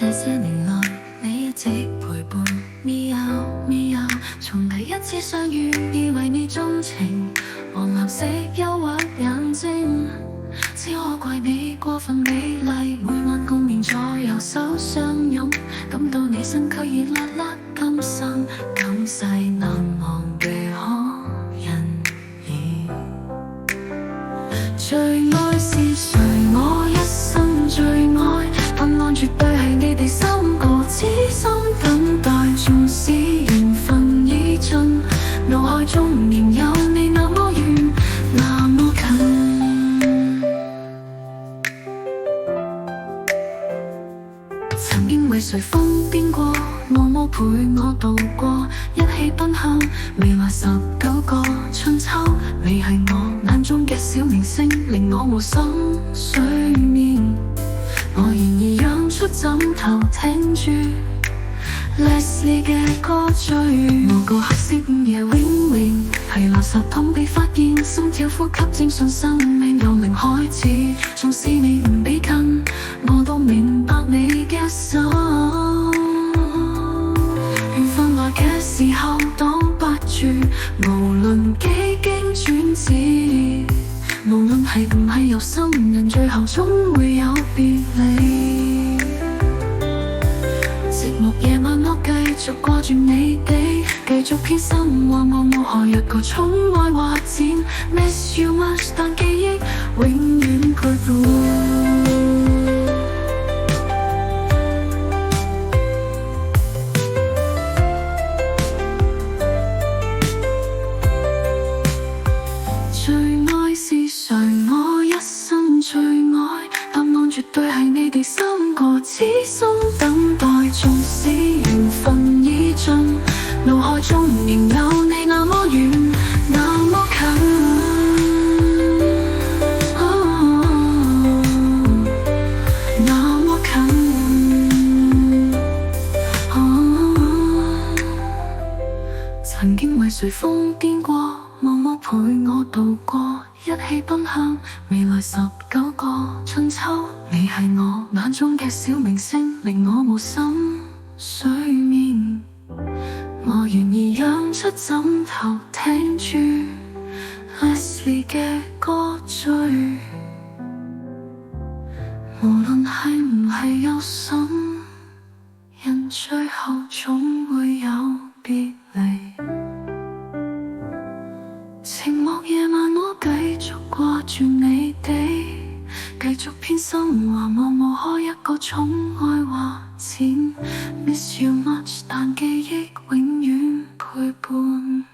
這些年來，你一直陪伴。喵喵，從第一次相遇，以為你鍾情，黃藍色憂鬱眼睛，只可怪你過分美麗，每晚共眠在右手相擁，感到你身軀熱辣辣，今生感世難忘嘅可人兒。最愛是誰？我一生最愛，答案絕對係你哋三個，痴心等待，縱使緣分已盡，腦海中仍有你那麼遠，那麼近。曾經為誰瘋癲過，默默陪我度過，一起奔向未來19個春秋。你係我眼中嘅小明星，令我無心睡眠。我願意讓出枕頭聽住 Leslie 嘅歌最。無個黑色午夜永遠係垃圾桶被發現，心跳呼吸正常，生命由零開始。縱使你唔俾近，我都明白你嘅心。緣分來嘅時候擋不住，無論幾經轉折，無論係唔係有心人，最後總會有別離。寂寞夜晚我繼續掛住你哋，繼續偏心話我冇何一個寵愛或剪 Miss you much， 但記憶永遠陪伴。最愛是誰？我一生最愛，答案絕對係你哋三個，痴心等待，縱使緣分已盡，腦海中仍有你那麼遠，那麼近。那麼近。曾經為誰瘋癲過，默默陪我度過，一起奔向未來19個春秋。你係我眼中嘅小明星，令我無心睡眠。我願意讓出枕頭聽住 Leslie 嘅歌最。無論係唔係有心人，最後總會有別離。寂寞夜晚我繼續掛住你哋，繼續偏心話我冇可一個寵愛或剪 Miss you much， 但記憶永遠陪伴。